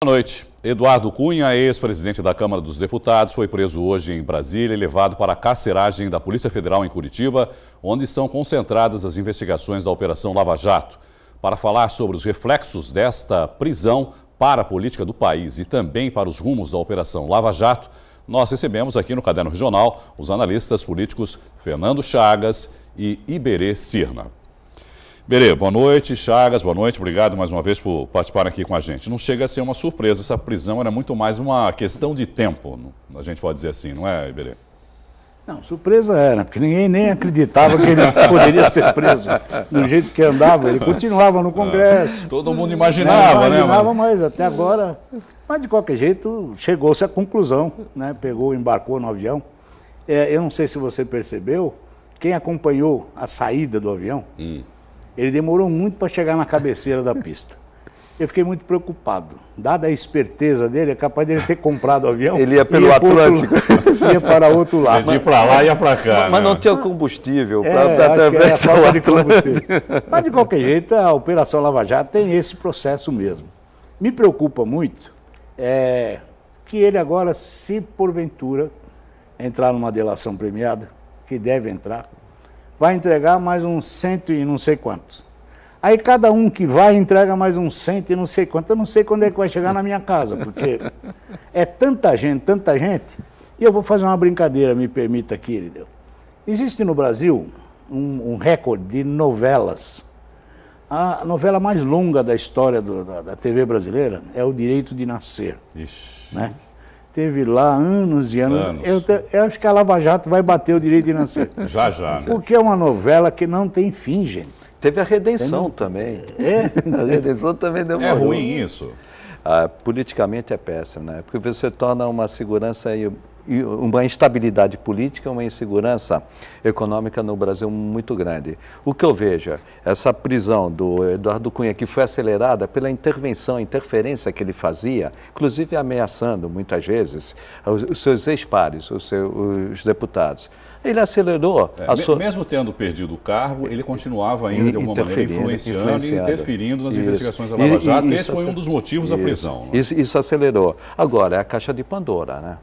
Boa noite. Eduardo Cunha, ex-presidente da Câmara dos Deputados, foi preso hoje em Brasília e levado para a carceragem da Polícia Federal em Curitiba, onde estão concentradas as investigações da Operação Lava Jato. Para falar sobre os reflexos desta prisão para a política do país e também para os rumos da Operação Lava Jato, nós recebemos aqui no Caderno Regional os analistas políticos Fernando Chagas e Iberê Cirna. Iberê, boa noite. Chagas, boa noite. Obrigado mais uma vez por participar aqui com a gente. Não chega a ser uma surpresa, essa prisão era muito mais uma questão de tempo, a gente pode dizer assim, não é, Iberê? Não, surpresa era, porque ninguém nem acreditava que ele poderia ser preso do jeito que andava. Ele continuava no Congresso. Todo mundo imaginava, né? Imaginava, mas até agora... Mas, de qualquer jeito, chegou-se à conclusão, né? Embarcou no avião. Eu não sei se você percebeu, quem acompanhou a saída do avião... Ele demorou muito para chegar na cabeceira da pista. Eu fiquei muito preocupado. Dada a esperteza dele, é capaz dele ter comprado o avião. Ele ia pelo Atlântico. Ia para outro lado. Mas ia para lá e ia para cá. Mas né? não tinha combustível para atravessar o Atlântico. Mas, de qualquer jeito, a Operação Lava Jato tem esse processo mesmo. Me preocupa muito que ele agora, se porventura entrar numa delação premiada, que deve entrar, vai entregar mais uns 100 e não sei quantos. Aí cada um que vai entrega mais uns 100 e não sei quantos. Eu não sei quando é que vai chegar na minha casa, porque é tanta gente, e eu vou fazer uma brincadeira, me permita aqui, Irideu. Existe no Brasil um recorde de novelas. A novela mais longa da história da TV brasileira é O Direito de Nascer. Ixi. Né? Teve lá anos e anos. Eu acho que a Lava Jato vai bater O Direito de Nascer. Já, né? Porque é uma novela que não tem fim, gente. Teve a Redenção também. A Redenção também demorou. É ruim isso? Politicamente é péssimo, né? Porque você torna uma segurança e uma instabilidade política, uma insegurança econômica no Brasil muito grande. O que eu vejo, essa prisão do Eduardo Cunha, que foi acelerada pela interferência que ele fazia, inclusive ameaçando muitas vezes os seus ex-pares, os deputados. Ele acelerou Mesmo tendo perdido o cargo, ele continuava ainda de alguma maneira influenciando e interferindo nas investigações da Lava Jato. Esse foi um dos motivos da prisão. Né? Isso acelerou. Agora, é a caixa de Pandora, né?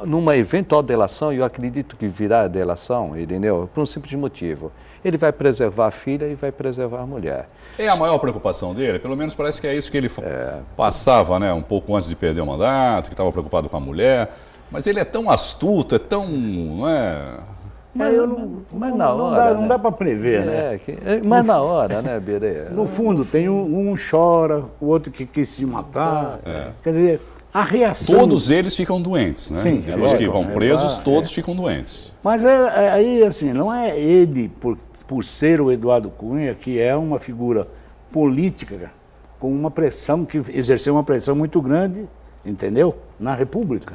Numa eventual delação, eu acredito que virá a delação, entendeu? Por um simples motivo. Ele vai preservar a filha e vai preservar a mulher. É a maior preocupação dele? Pelo menos parece que é isso que ele passava, né? Um pouco antes de perder o mandato, que estava preocupado com a mulher. Mas ele é tão astuto, é tão... Não é... Mas na hora, não dá para prever, né? Mas na hora, né, Berê? No fundo, tem um chora, o outro que quis se matar. Quer dizer... A reação... Todos eles ficam doentes, né? Sim, os que vão presos, todos ficam doentes. Mas aí, assim, não é ele, por ser o Eduardo Cunha, que é uma figura política com uma pressão, que exerceu uma pressão muito grande, entendeu? Na República.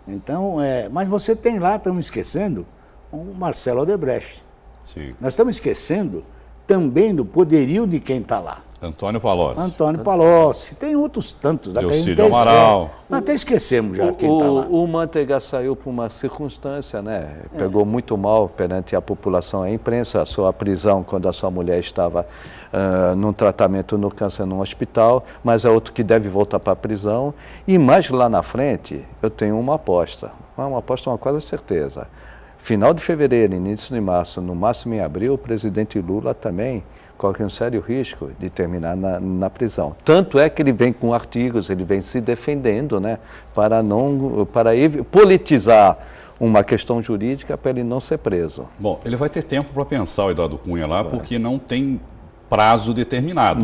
Então, mas você tem lá, estamos esquecendo, o Marcelo Odebrecht. Sim. Nós estamos esquecendo também do poderio de quem está lá. Antônio Palocci. Antônio Palocci. Tem outros tantos. Delcídio Amaral. Nós até esquecemos já quem está lá. O Manteiga saiu por uma circunstância, né? Pegou muito mal perante a população, a imprensa, a sua prisão quando a sua mulher estava num tratamento no câncer num hospital, mas é outro que deve voltar para a prisão. E mais lá na frente, eu tenho uma aposta. Uma quase certeza. Final de fevereiro, início de março, no máximo em abril, o presidente Lula também corre um sério risco de terminar na prisão. Tanto é que ele vem com artigos, ele vem se defendendo, né, para politizar uma questão jurídica para ele não ser preso. Bom, ele vai ter tempo para pensar o Eduardo Cunha lá, porque não tem prazo determinado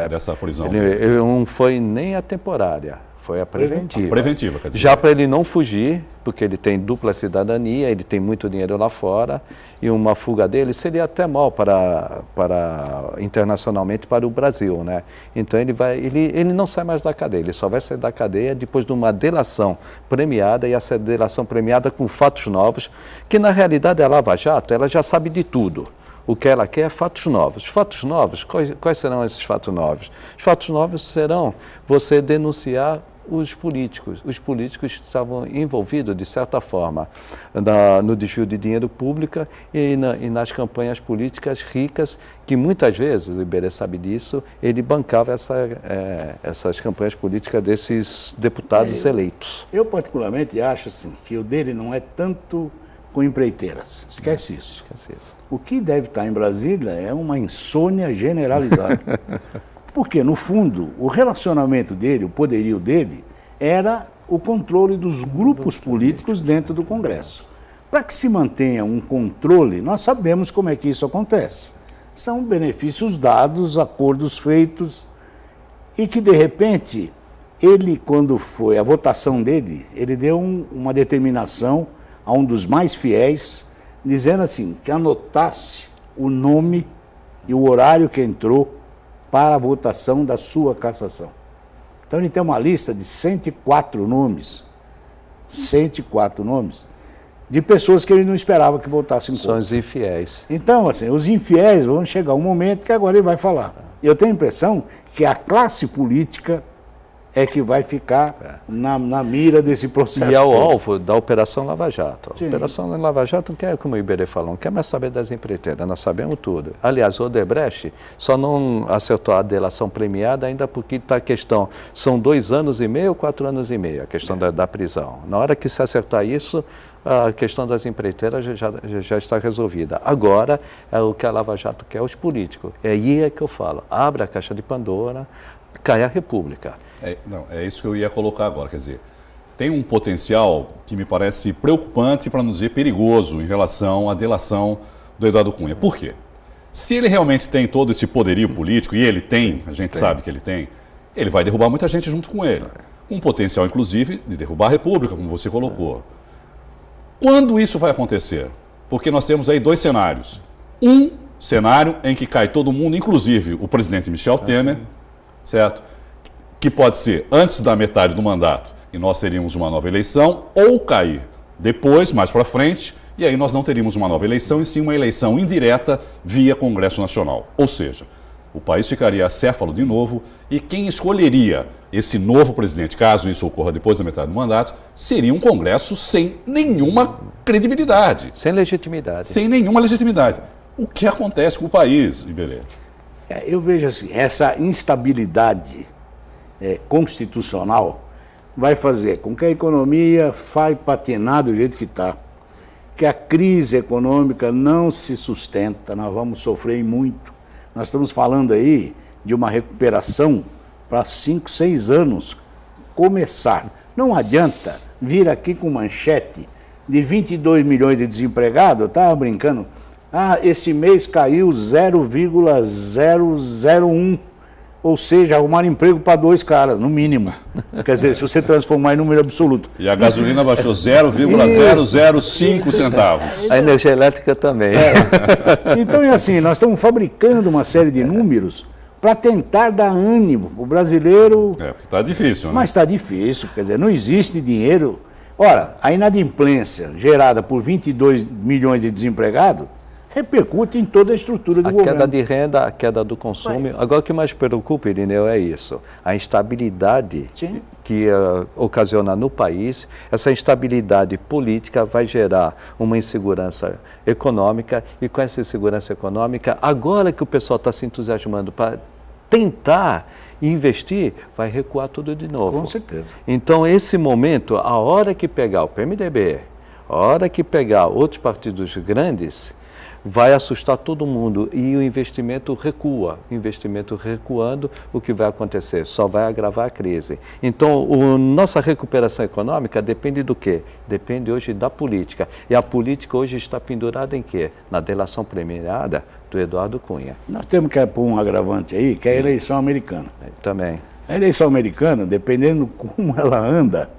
dessa prisão. Ele não foi nem a temporária. Foi a preventiva. Preventiva, quer dizer. Já para ele não fugir, porque ele tem dupla cidadania, ele tem muito dinheiro lá fora, e uma fuga dele seria até mal internacionalmente para o Brasil, né? Então ele não sai mais da cadeia, ele só vai sair da cadeia depois de uma delação premiada, e essa delação premiada com fatos novos, que na realidade a Lava Jato, ela já sabe de tudo. O que ela quer é fatos novos. Fatos novos, quais serão esses fatos novos? Os fatos novos serão você denunciar os políticos. Os políticos estavam envolvidos, de certa forma, no desvio de dinheiro público e nas campanhas políticas ricas, que muitas vezes, o Iberê sabe disso, ele bancava essas campanhas políticas desses deputados eleitos. Eu particularmente acho assim, que o dele não é tanto com empreiteiras. Esquece isso. O que deve estar em Brasília é uma insônia generalizada. Porque, no fundo, o relacionamento dele, o poderio dele, era o controle dos grupos políticos dentro do Congresso. Para que se mantenha um controle, nós sabemos como é que isso acontece. São benefícios dados, acordos feitos, e que, de repente, ele, quando foi a votação dele, ele deu uma determinação a um dos mais fiéis, dizendo assim, que anotasse o nome e o horário que entrou para a votação da sua cassação. Então ele tem uma lista de 104 nomes, 104 nomes, de pessoas que ele não esperava que votassem contra. São os infiéis. Então, assim, os infiéis vão chegar um momento que agora ele vai falar. Eu tenho a impressão que a classe política é que vai ficar na mira desse processo. E é o alvo da Operação Lava Jato. A Sim. Operação Lava Jato não quer, como o Iberê falou, não quer mais saber das empreiteiras, nós sabemos tudo. Aliás, o Odebrecht só não acertou a delação premiada ainda porque está a questão, são 2 anos e meio ou 4 anos e meio, a questão da prisão. Na hora que se acertar isso, a questão das empreiteiras já está resolvida. Agora, é o que a Lava Jato quer, os políticos. É aí que eu falo, abre a caixa de Pandora, cai a República. É isso que eu ia colocar agora, quer dizer, tem um potencial que me parece preocupante, para não dizer perigoso, em relação à delação do Eduardo Cunha. Por quê? Se ele realmente tem todo esse poderio político, e ele tem, a gente sabe que ele tem, ele vai derrubar muita gente junto com ele. Com potencial, inclusive, de derrubar a República, como você colocou. Quando isso vai acontecer? Porque nós temos aí 2 cenários. Um cenário em que cai todo mundo, inclusive o presidente Michel Temer, certo? Que pode ser antes da metade do mandato e nós teríamos uma nova eleição, ou cair depois, mais para frente, e aí nós não teríamos uma nova eleição, e sim uma eleição indireta via Congresso Nacional. Ou seja, o país ficaria acéfalo de novo, e quem escolheria esse novo presidente, caso isso ocorra depois da metade do mandato, seria um Congresso sem nenhuma credibilidade. Sem legitimidade. Sem nenhuma legitimidade. O que acontece com o país, Iberê? Eu vejo assim, essa instabilidade constitucional vai fazer com que a economia vai patinar do jeito que está, que a crise econômica não se sustenta, nós vamos sofrer muito. Nós estamos falando aí de uma recuperação para 5, 6 anos começar. Não adianta vir aqui com manchete de 22 milhões de desempregados, eu estava brincando, esse mês caiu 0,001, ou seja, arrumar emprego para 2 caras, no mínimo. Quer dizer, se você transformar em número absoluto. E a gasolina baixou 0,005 centavos. A energia elétrica também. Então é assim, nós estamos fabricando uma série de números para tentar dar ânimo. O brasileiro... Porque está difícil, né? Mas está difícil, quer dizer, não existe dinheiro. Ora, a inadimplência gerada por 22 milhões de desempregados repercute em toda a estrutura do governo. A queda de renda, a queda do consumo. Agora, o que mais preocupa, Irineu, é isso. A instabilidade que ocasiona no país, essa instabilidade política vai gerar uma insegurança econômica, e com essa insegurança econômica, agora que o pessoal está se entusiasmando para tentar investir, vai recuar tudo de novo. Com certeza. Então, esse momento, a hora que pegar o PMDB, a hora que pegar outros partidos grandes, vai assustar todo mundo e o investimento recua. O investimento recuando, o que vai acontecer? Só vai agravar a crise. Então, nossa recuperação econômica depende do quê? Depende hoje da política. E a política hoje está pendurada em quê? Na delação premiada do Eduardo Cunha. Nós temos que pôr um agravante aí, que é a eleição americana. Também. A eleição americana, dependendo como ela anda,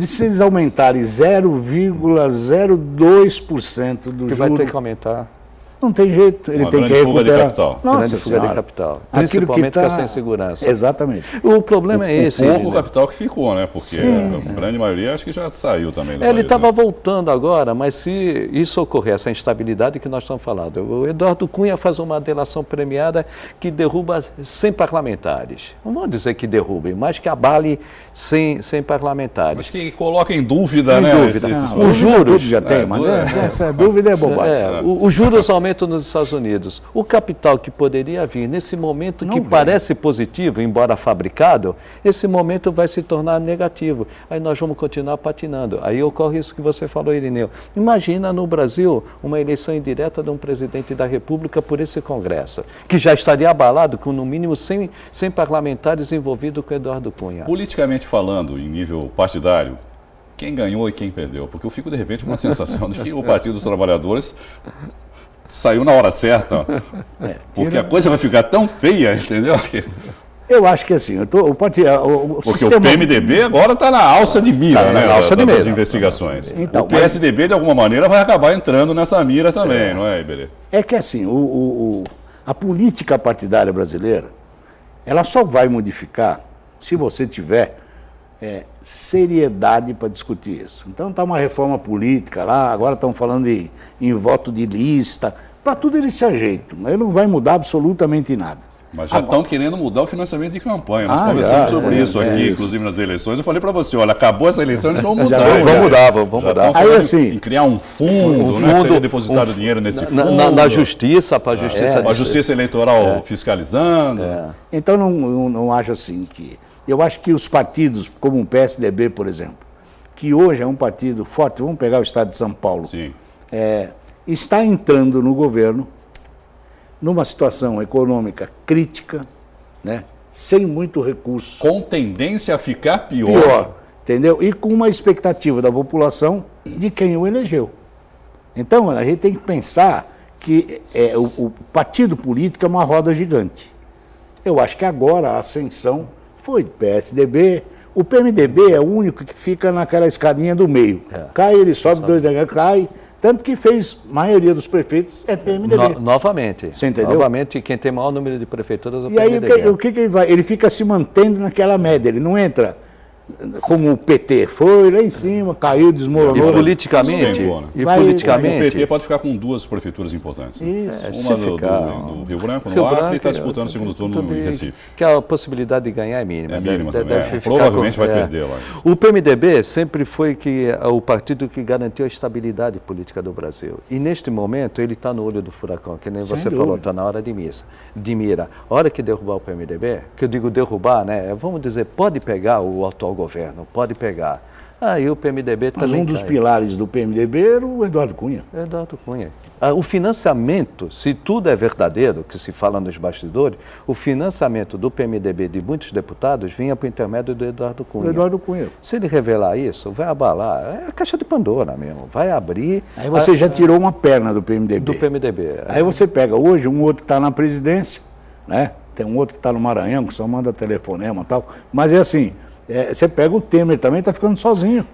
se eles aumentarem 0,02% do juro... Que vai ter que aumentar. Não tem jeito, ele tem que recuperar. Fuga de capital. Grande fuga de capital. Principalmente com a sem segurança. Exatamente. O problema é esse. O pouco capital que ficou, né? Porque a grande maioria acho que já saiu também. Ele estava voltando agora, mas se isso ocorrer, essa instabilidade que nós estamos falando, o Eduardo Cunha faz uma delação premiada que derruba 100 parlamentares. Não vou dizer que derrubem, mas que abale 100 parlamentares. Mas que coloca em dúvida, né? Os juros já tem, mas essa dúvida é bobagem. Os juros aumentam nos Estados Unidos. O capital que poderia vir nesse momento que parece positivo, embora fabricado, esse momento vai se tornar negativo. Aí nós vamos continuar patinando. Aí ocorre isso que você falou, Irineu. Imagina no Brasil uma eleição indireta de um presidente da República por esse Congresso, que já estaria abalado com no mínimo 100 parlamentares envolvidos com Eduardo Cunha. Politicamente falando, em nível partidário, quem ganhou e quem perdeu? Porque eu fico, de repente, com uma sensação de que o Partido dos Trabalhadores saiu na hora certa, porque a coisa vai ficar tão feia, entendeu? Eu acho que assim, porque o PMDB agora está na alça de mira, né? Na alça de mira das investigações. Então, o PSDB, de alguma maneira, vai acabar entrando nessa mira também, não é, Iberê? É que assim, a política partidária brasileira, ela só vai modificar se você tiver seriedade para discutir isso. Então está uma reforma política lá, agora estão falando em voto de lista, para tudo eles se ajeitam, mas não vai mudar absolutamente nada. Mas já estão querendo mudar o financiamento de campanha. Nós conversamos sobre isso aqui, inclusive nas eleições. Eu falei para você, olha, acabou essa eleição, eles vão mudar. Vamos mudar. Aí assim, em criar um fundo, né, que seria depositado dinheiro nesse fundo. Na justiça, para a justiça eleitoral fiscalizando. Então não acho assim que... Eu acho que os partidos, como o PSDB, por exemplo, que hoje é um partido forte, vamos pegar o estado de São Paulo, está entrando no governo numa situação econômica crítica, né, sem muito recurso. Com tendência a ficar pior. Entendeu? E com uma expectativa da população de quem o elegeu. Então, a gente tem que pensar que o partido político é uma roda gigante. Eu acho que agora a ascensão foi do PSDB. O PMDB é o único que fica naquela escadinha do meio. Cai, ele sobe, dois degraus, cai. Tanto que fez, a maioria dos prefeitos é PMDB. Novamente. Você entendeu? Novamente, quem tem maior número de prefeituras é o PMDB. E aí, o que ele vai? Ele fica se mantendo naquela média, ele não entra como o PT foi lá em cima, caiu, desmoronou. E politicamente, o PT pode ficar com duas prefeituras importantes. Isso. Uma do Rio Branco, no Acre, e está disputando o segundo turno em Recife. Que a possibilidade de ganhar é mínima. É mínima também. Provavelmente vai perder lá. O PMDB sempre foi o partido que garantiu a estabilidade política do Brasil. E neste momento ele está no olho do furacão, que nem você falou, está na hora de mira. A hora que derrubar o PMDB, que eu digo derrubar, né? Vamos dizer, pode pegar o atual governo, pode pegar. Aí o PMDB também Mas um dos pilares do PMDB era o Eduardo Cunha. Eduardo Cunha. O financiamento, se tudo é verdadeiro, que se fala nos bastidores, o financiamento do PMDB de muitos deputados vinha por intermédio do Eduardo Cunha. Eduardo Cunha. Se ele revelar isso, vai abalar. É a caixa de Pandora mesmo, vai abrir... Aí você já tirou uma perna do PMDB. Do PMDB. Aí você pega hoje um outro que está na presidência, né? Tem um outro que está no Maranhão, que só manda telefonema e tal. Mas é assim... você pega o Temer também, está ficando sozinho.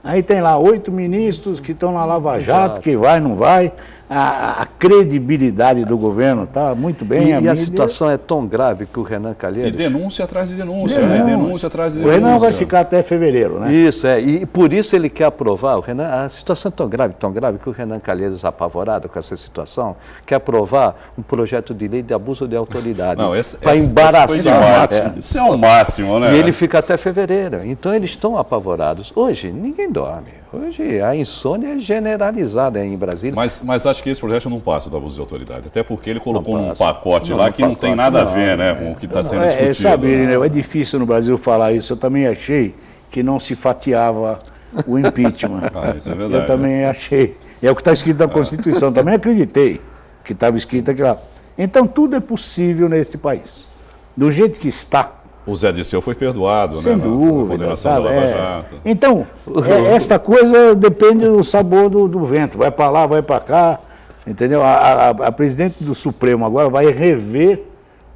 Aí tem lá 8 ministros que estão na Lava Jato, que vai, não vai. A credibilidade do governo está muito bem. E a situação é tão grave que o Renan Calheiros... E denúncia atrás de denúncia, né? Denúncia atrás de o denúncia. Renan vai ficar até fevereiro, né? Isso, e por isso ele quer aprovar. A situação é tão grave que o Renan Calheiros, apavorado com essa situação, quer aprovar um projeto de lei de abuso de autoridade. Não, para embaraçar. Isso é o máximo, né? E ele fica até fevereiro. Então eles estão apavorados. Hoje, ninguém dorme. Hoje a insônia é generalizada em Brasília. Mas acho que esse projeto não passa do abuso de autoridade, até porque ele colocou num pacote lá que não tem nada a ver, né, com o que está sendo discutido. Sabe, é difícil no Brasil falar isso. Eu também achei que não se fatiava o impeachment. Isso é verdade. Eu também achei. É o que está escrito na Constituição. Também acreditei que estava escrito aqui lá. Então tudo é possível nesse país. Do jeito que está. O Zé Disseu foi perdoado, sem né? dúvida, na condenação da Lava Jato. Então, esta coisa depende do sabor do vento. Vai para lá, vai para cá. Entendeu? A presidente do Supremo agora vai rever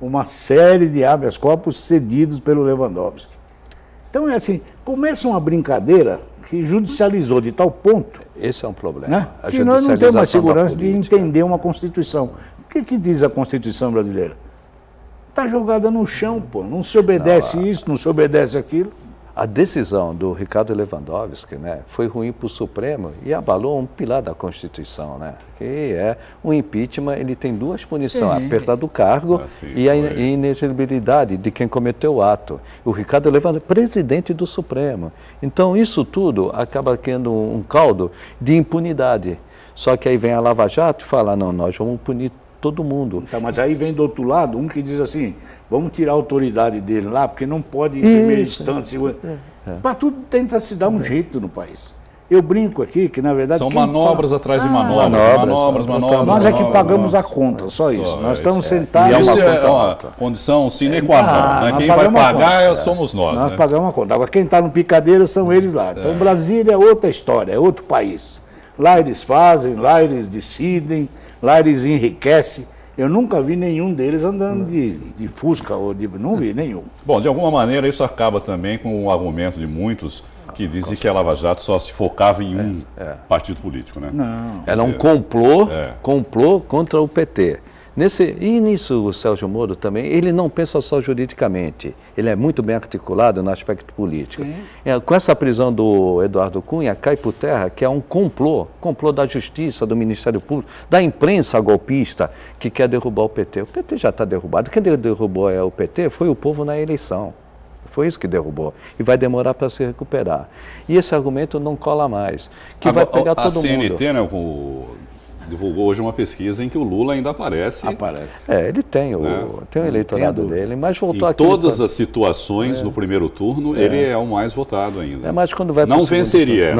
uma série de habeas corpus cedidos pelo Lewandowski. Então é assim, começa uma brincadeira que judicializou de tal ponto, Esse é um problema. né, que nós não temos mais segurança de entender uma Constituição. O que diz a Constituição brasileira? Está jogada no chão, pô. Não se obedece isso, não se obedece aquilo. A decisão do Ricardo Lewandowski, né, foi ruim para o Supremo e abalou um pilar da Constituição, né, que é o impeachment. Ele tem duas punições, a perda do cargo e a inelegibilidade de quem cometeu o ato. O Ricardo Lewandowski é presidente do Supremo. Então isso tudo acaba criando um caldo de impunidade. Só que aí vem a Lava Jato e fala, não, nós vamos punir todo mundo. Tá, mas aí vem do outro lado um que diz assim, vamos tirar a autoridade dele lá, porque não pode em primeira instância. Para tudo tenta se dar um jeito no país. Eu brinco aqui que, na verdade... São manobras atrás de manobras. Nós é que pagamos a conta, só isso. Nós estamos sentados... Isso é uma condição sine qua non, né? Quem vai pagar somos nós. Nós né? pagamos a conta. Agora, quem está no picadeiro são eles lá. Então, Brasília é outra história, é outro país. Lá eles fazem, lá eles decidem, lá eles enriquecem. Eu nunca vi nenhum deles andando de Fusca, ou de... não vi nenhum. Bom, de alguma maneira isso acaba também com o argumento de muitos que dizem que a Lava Jato só se focava em um partido político, né? Não. Era um complô contra o PT. Nisso o Sérgio Moro também, ele não pensa só juridicamente, ele é muito bem articulado no aspecto político. Com essa prisão do Eduardo Cunha, cai por terra que é um complô da justiça, do Ministério Público, da imprensa golpista que quer derrubar o PT. O PT já está derrubado, quem derrubou o PT foi o povo na eleição. Foi isso que derrubou. E vai demorar para se recuperar. E esse argumento não cola mais, que vai pegar todo mundo. A CNT, né, divulgou hoje uma pesquisa em que o Lula ainda aparece. Ele tem o eleitorado dele, mas voltou aqui. Em todas as situações, no primeiro turno, ele é o mais votado ainda. Mas quando vai não venceria,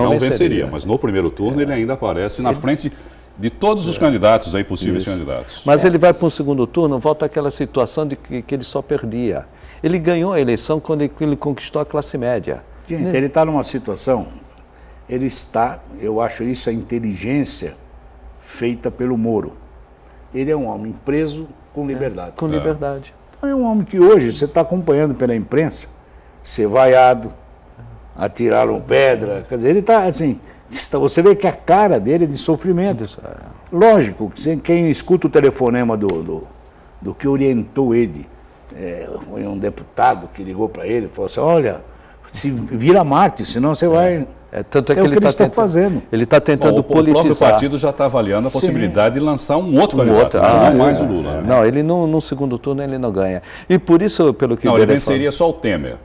mas no primeiro turno ele ainda aparece na frente de todos os candidatos aí, possíveis candidatos. Mas ele vai para um segundo turno, volta àquela situação de que ele só perdia. Ele ganhou a eleição quando ele conquistou a classe média. Gente, ele está numa situação, eu acho isso a inteligência feita pelo Moro. Ele é um homem preso com liberdade. Com liberdade. Então é um homem que hoje você está acompanhando pela imprensa, ser vaiado, atiraram pedra, quer dizer, ele está assim, você vê que a cara dele é de sofrimento. Lógico, quem escuta o telefonema do que orientou ele, foi um deputado que ligou para ele e falou assim, olha, se vira Marte, senão você vai... Tanto que ele está fazendo. Ele está tentando politizar. O próprio partido já está avaliando a possibilidade de lançar um outro candidato, não mais o Lula. Né? Não, ele no segundo turno ele não ganha. E por isso, pelo que ele venceria só o Temer.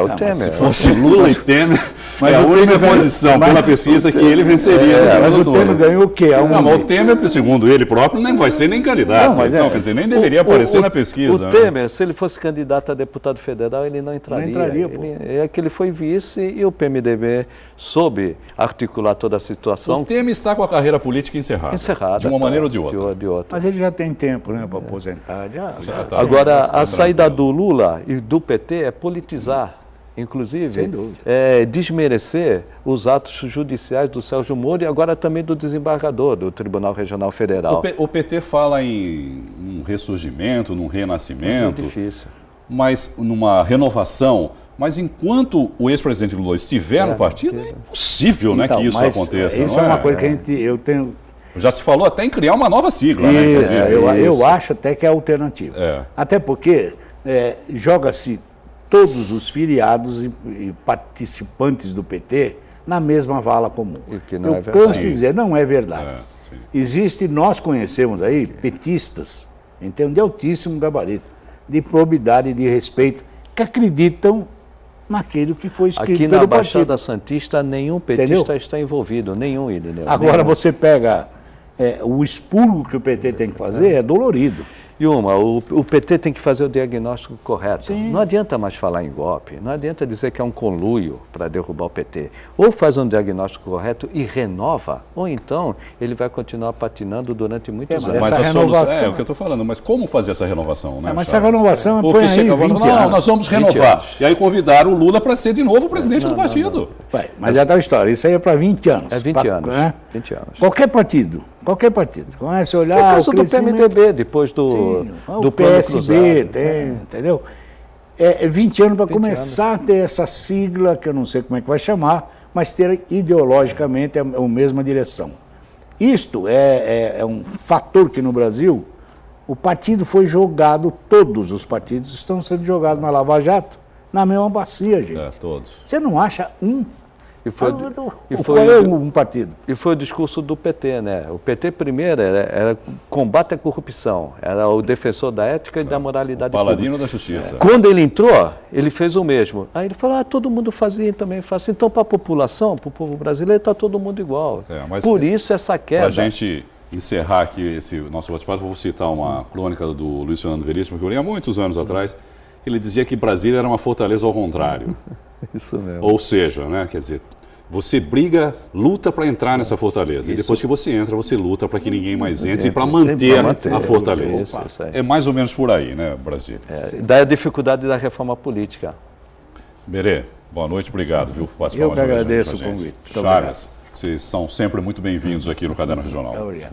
O Temer. Se fosse Lula e Temer, é a única condição pela pesquisa que ele venceria. Mas o Temer ganhou o quê? Mas o Temer, segundo ele próprio, nem vai ser nem candidato. Não, quer dizer, nem deveria aparecer na pesquisa. O Temer, se ele fosse candidato a deputado federal, ele não entraria. Não entraria, É que ele foi vice e o PMDB soube articular toda a situação. O Temer está com a carreira política encerrada. De uma maneira ou de outra. Mas ele já tem tempo, né, para aposentar. Agora, a saída do Lula e do PT é politizar. Inclusive, desmerecer os atos judiciais do Sérgio Moro e agora também do desembargador do Tribunal Regional Federal. O PT fala em um ressurgimento, num renascimento, é difícil. Mas numa renovação. Mas enquanto o ex-presidente Lula estiver no partido, é impossível então, que isso aconteça. Isso é uma coisa que eu tenho... Já se falou até em criar uma nova sigla. Isso, eu acho até que é alternativa. Até porque joga-se todos os filiados e participantes do PT na mesma vala comum. Eu canso de dizer, não é verdade. Nós conhecemos aí petistas, de altíssimo gabarito, de probidade e de respeito, que acreditam naquilo que foi escrito aqui pelo na partido. Baixada Santista, nenhum petista está envolvido, nenhum. Agora você pega o expurgo que o PT tem que fazer, é dolorido. E o PT tem que fazer o diagnóstico correto. Sim. Não adianta mais falar em golpe, não adianta dizer que é um conluio para derrubar o PT. Ou faz um diagnóstico correto e renova, ou então ele vai continuar patinando durante muitos anos. Mas a solução é o que eu estou falando, mas como fazer essa renovação? Né, mas essa renovação põe aí 20 anos. Nós vamos renovar. E aí convidaram o Lula para ser de novo o presidente do partido. Mas é tal história, isso aí é para 20 anos. É 20 anos. Né? 20 anos. Qualquer partido. Começa a olhar o caso do PMDB, depois do PSB, entendeu? 20 anos para começar a ter essa sigla, que eu não sei como é que vai chamar, mas ter ideologicamente a mesma direção. Isto é um fator que no Brasil o partido foi jogado, todos os partidos estão sendo jogados na Lava Jato, na mesma bacia, gente. Todos. Você não acha um? Qual é um partido? E foi o discurso do PT, né? O PT primeiro era combate à corrupção, era o defensor da ética e da moralidade pública. Paladino da justiça. Quando ele entrou, ele fez o mesmo. Aí ele falou, todo mundo fazia, também faço. Então, para a população, para o povo brasileiro, está todo mundo igual. Por isso essa queda. Para a gente encerrar aqui esse nosso bate-papo, vou citar uma crônica do Luiz Fernando Veríssimo, que eu li há muitos anos atrás. Ele dizia que Brasília era uma fortaleza ao contrário. Isso mesmo. Ou seja, né, quer dizer, você briga, luta para entrar nessa fortaleza. Isso. E depois que você entra, você luta para que ninguém mais entre e para manter a fortaleza. Isso é mais ou menos por aí, né, Brasília? Daí a dificuldade da reforma política. Berê, boa noite, obrigado, viu, por participar. Eu que agradeço o convite. Chagas, vocês são sempre muito bem-vindos aqui no Caderno Regional. Muito obrigado.